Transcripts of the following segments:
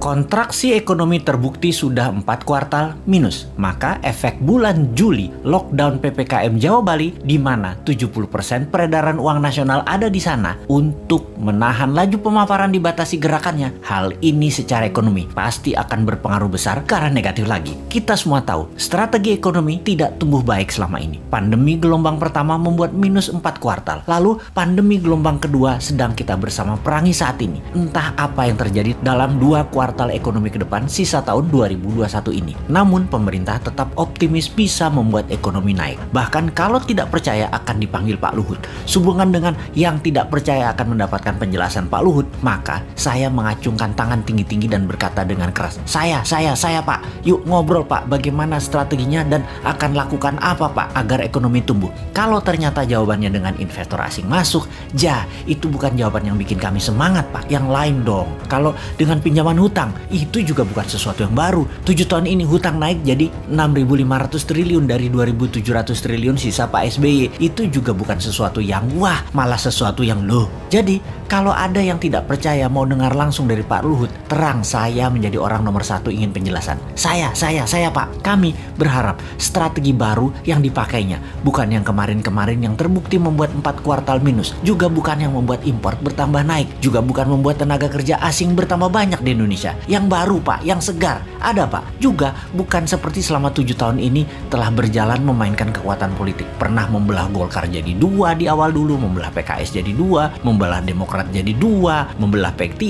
Kontraksi ekonomi terbukti sudah 4 kuartal minus. Maka efek bulan Juli lockdown PPKM Jawa Bali di mana 70% peredaran uang nasional ada di sana untuk menahan laju pemaparan dibatasi gerakannya. Hal ini secara ekonomi pasti akan berpengaruh besar karena negatif lagi. Kita semua tahu strategi ekonomi tidak tumbuh baik selama ini. Pandemi gelombang pertama membuat minus 4 kuartal. Lalu pandemi gelombang kedua sedang kita bersama perangi saat ini. Entah apa yang terjadi dalam 2 kuartal ekonomi ke depan sisa tahun 2021 ini. Namun pemerintah tetap optimis bisa membuat ekonomi naik. Bahkan kalau tidak percaya akan dipanggil Pak Luhut. Sehubungan dengan yang tidak percaya akan mendapatkan penjelasan Pak Luhut, maka saya mengacungkan tangan tinggi-tinggi dan berkata dengan keras, Saya Pak, yuk ngobrol Pak, bagaimana strateginya dan akan lakukan apa Pak agar ekonomi tumbuh. Kalau ternyata jawabannya dengan investor asing masuk, itu bukan jawaban yang bikin kami semangat Pak, yang lain dong. Kalau dengan pinjaman hutang, itu juga bukan sesuatu yang baru. 7 tahun ini hutang naik jadi 6.500 triliun dari 2.700 triliun sisa Pak SBY. Itu juga bukan sesuatu yang wah, malah sesuatu yang loh. Jadi kalau ada yang tidak percaya mau dengar langsung dari Pak Luhut, terang saya menjadi orang nomor 1 ingin penjelasan. Saya Pak, kami berharap strategi baru yang dipakainya, bukan yang kemarin-kemarin yang terbukti membuat 4 kuartal minus, juga bukan yang membuat impor bertambah naik, juga bukan membuat tenaga kerja asing bertambah banyak di Indonesia. Yang baru Pak, yang segar, ada Pak. Juga bukan seperti selama 7 tahun ini telah berjalan memainkan kekuatan politik. Pernah membelah Golkar jadi 2 di awal dulu, membelah PKS jadi 2, membelah Demokrat jadi 2, membelah P3,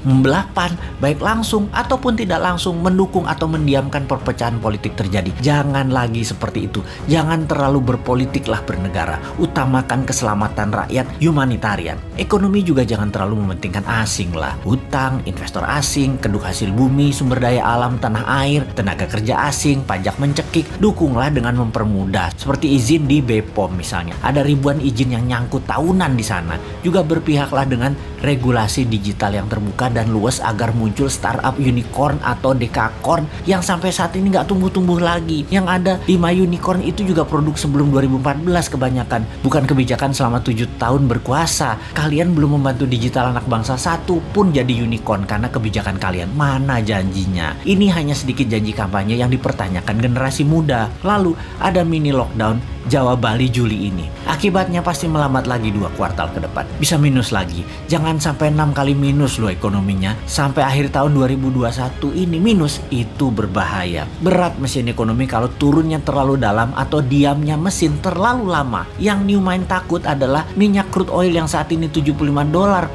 membelah PAN, baik langsung ataupun tidak langsung mendukung atau mendiamkan perpecahan politik terjadi. Jangan lagi seperti itu. Jangan terlalu berpolitiklah bernegara. Utamakan keselamatan rakyat, humanitarian. Ekonomi juga jangan terlalu mementingkan asing lah. Hutang, investor asing, kedua hasil bumi, sumber daya alam, tanah air, tenaga kerja asing, pajak mencekik, dukunglah dengan mempermudah. Seperti izin di BPOM misalnya. Ada ribuan izin yang nyangkut tahunan di sana. Juga berpihaklah dengan regulasi digital yang terbuka dan luas agar muncul startup unicorn atau dekakorn yang sampai saat ini nggak tumbuh-tumbuh lagi. Yang ada 5 unicorn itu juga produk sebelum 2014 kebanyakan. Bukan kebijakan selama 7 tahun berkuasa. Kalian belum membantu digital anak bangsa satu pun jadi unicorn karena kebijakan kalian. Mana janjinya? Ini hanya sedikit janji kampanye yang dipertanyakan generasi muda. Lalu ada mini lockdown Jawa Bali Juli ini. Akibatnya pasti melambat lagi 2 kuartal ke depan. Bisa minus lagi. Jangan sampai 6 kali minus loh ekonominya. Sampai akhir tahun 2021 ini minus, itu berbahaya. Berat mesin ekonomi kalau turunnya terlalu dalam atau diamnya mesin terlalu lama. Yang Newmind takut adalah minyak crude oil yang saat ini $75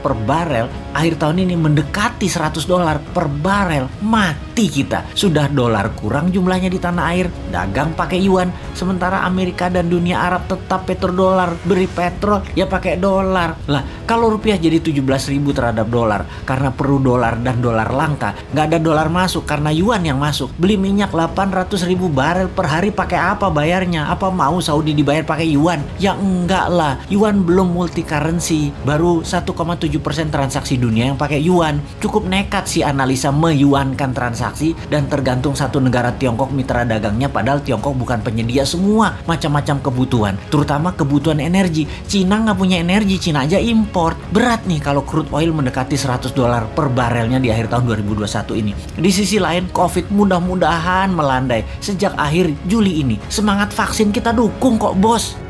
per barel. Akhir tahun ini mendekati $100 per barel. Mati kita. Sudah dolar kurang jumlahnya di tanah air. Dagang pakai yuan. Sementara Amerika dan dunia Arab tetap petrodolar. Beri petrol ya pakai dolar. Lah kalau rupiah jadi 17.000 terhadap dolar karena perlu dolar dan dolar langka, nggak ada dolar masuk karena yuan yang masuk. Beli minyak 800.000 barel per hari pakai apa bayarnya? Apa mau Saudi dibayar pakai yuan? Ya enggak lah. Yuan belum multi currency. Baru 1,7% transaksi dunia yang pakai yuan. Cukup nekat sih analisa meyuankan transaksi dan tergantung satu negara Tiongkok mitra dagangnya, padahal Tiongkok bukan penyedia semua macam-macam kebutuhan, terutama kebutuhan energi. Cina nggak punya energi, Cina aja import. Berat nih kalau crude oil mendekati $100 per barelnya di akhir tahun 2021 ini. Di sisi lain, COVID mudah-mudahan melandai sejak akhir Juli ini. Semangat vaksin kita dukung kok bos.